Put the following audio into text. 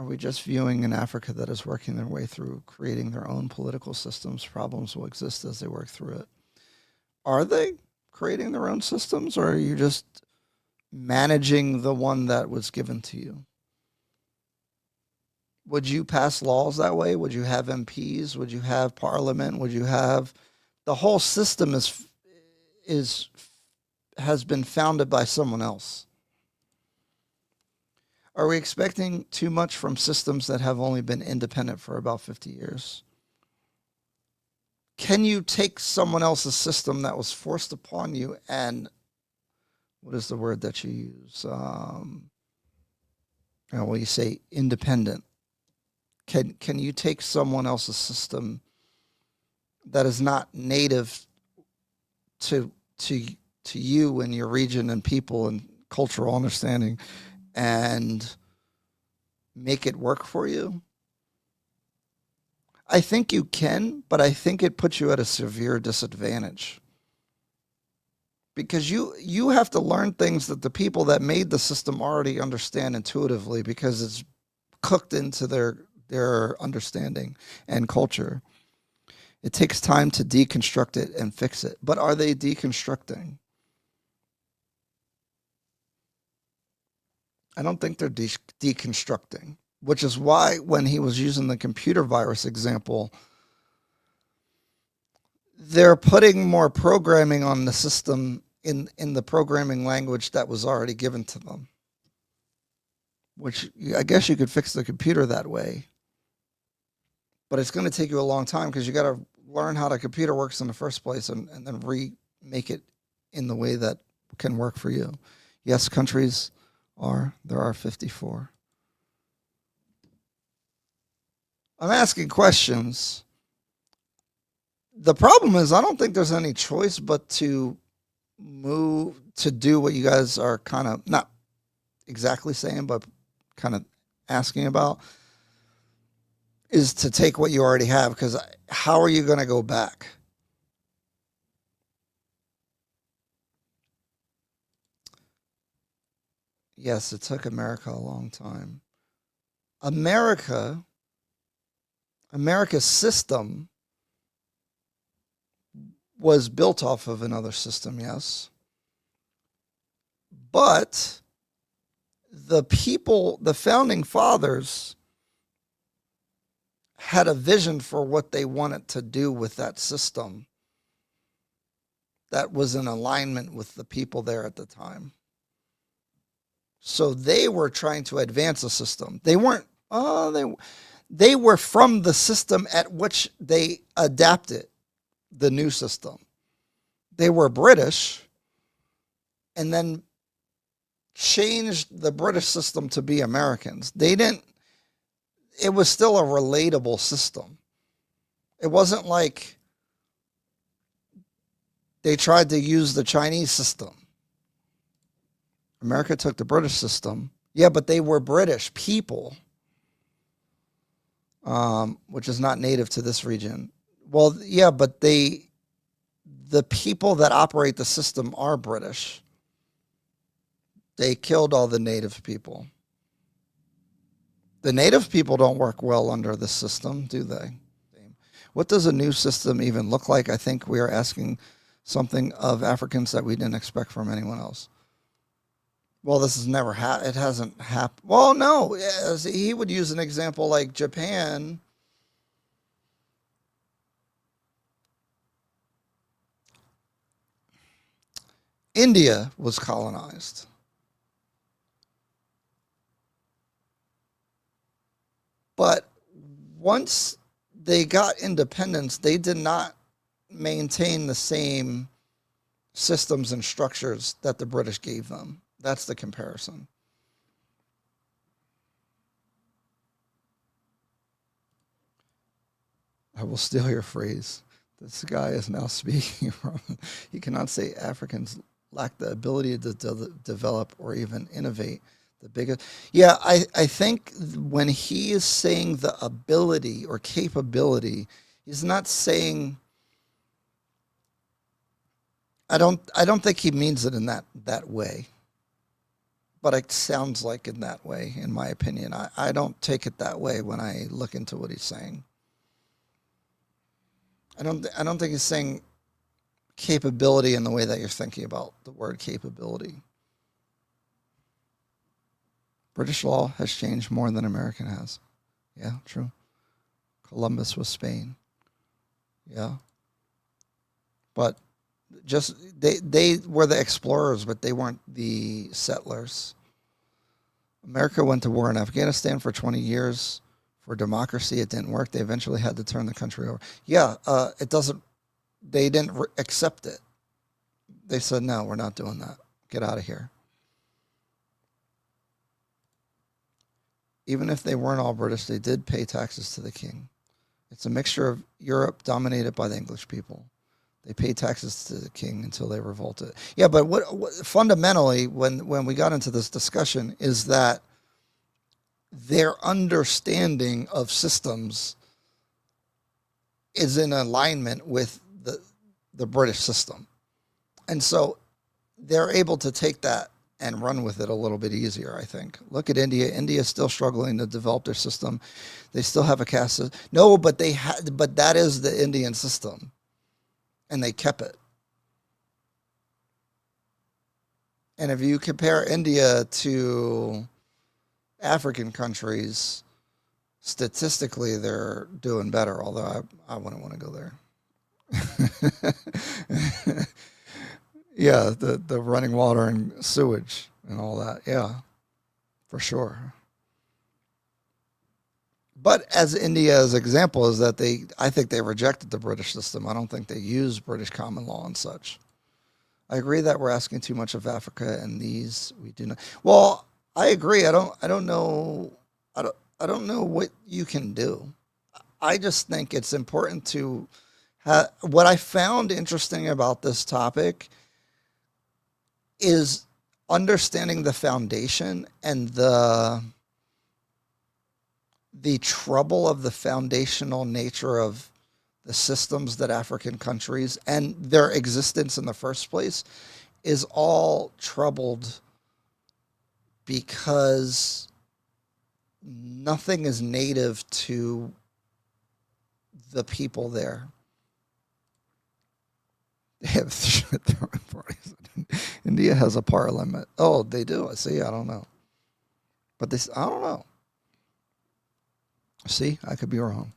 Are we just viewing an Africa that is working their way through creating their own political systems? Problems will exist as they work through it. Are they creating their own systems, or are you just managing the one that was given to you? Would you pass laws that way? Would you have MPs? Would you have parliament? Would you have the whole system is has been founded by someone else? Are we expecting too much from systems that have only been independent for about 50 years? Can you take someone else's system that was forced upon you and what is the word that you use? Well, you say independent. Can you take someone else's system that is not native to to you and your region and people and cultural understanding and make it work for you? I think you can, but I think it puts you at a severe disadvantage because you have to learn things that the people that made the system already understand intuitively because it's cooked into their understanding and culture. It takes time to deconstruct it and fix it. But are they deconstructing? I don't think they're deconstructing, which is why when he was using the computer virus example, they're putting more programming on the system in the programming language that was already given to them, which I guess you could fix the computer that way. But it's going to take you a long time because you got to learn how the computer works in the first place and then remake it in the way that can work for you. Yes, there are 54. I'm asking questions. The problem is I don't think there's any choice but to move to do what you guys are kind of not exactly saying, but kind of asking about is to take what you already have because how are you going to go back? Yes, it took America a long time. America's system was built off of another system, yes. But the founding fathers had a vision for what they wanted to do with that system that was in alignment with the people there at the time. So they were trying to advance a system. They weren't, they were from the system at which they adapted the new system. They were British and then changed the British system to be Americans. It was still a relatable system. It wasn't like they tried to use the Chinese system. America took the British system. Yeah, but they were British people, which is not native to this region. Well, yeah, but the people that operate the system are British. They killed all the native people. The native people don't work well under this system, do they? What does a new system even look like? I think we are asking something of Africans that we didn't expect from anyone else. Well, this has never it hasn't happened. Well, no, he would use an example like Japan. India was colonized. But once they got independence, they did not maintain the same systems and structures that the British gave them. That's the comparison. I will steal your phrase. This guy is now speaking from. He cannot say Africans lack the ability to develop or even innovate. The biggest, yeah, I think when he is saying the ability or capability, he's not saying. I don't think he means it in that way. but it sounds like in that way, in my opinion. I don't take it that way when I look into what he's saying. I don't think he's saying capability in the way that you're thinking about the word capability. British law has changed more than American has. Yeah, true. Columbus was Spain. Yeah. But just they were the explorers, but they weren't the settlers. America went to war in Afghanistan for 20 years for democracy. It didn't work. They eventually had to turn the country over. Yeah, it doesn't. They didn't accept it. They said, no, we're not doing that. Get out of here. Even if they weren't all British, they did pay taxes to the king. It's a mixture of Europe dominated by the English people. They paid taxes to the king until they revolted. Yeah, but what fundamentally, when we got into this discussion, is that their understanding of systems is in alignment with the British system. And so they're able to take that and run with it a little bit easier, I think. Look at India. India is still struggling to develop their system. They still have a caste system. No, but but that is the Indian system. And they kept it. And if you compare India to African countries, statistically, they're doing better, although I wouldn't want to go there. Yeah, the running water and sewage and all that. Yeah, for sure. But as India's example is that I think they rejected the British system. I don't think they use British common law and such. I agree that we're asking too much of Africa, and these we do not. Well, I agree. I don't know. I don't know what you can do. I just think it's important to what I found interesting about this topic is understanding the foundation and the trouble of the foundational nature of the systems that African countries and their existence in the first place is all troubled because nothing is native to the people there. They have throwing parties. India has a parliament. Oh, they do. See, I don't know. But this, I don't know. See, I could be wrong.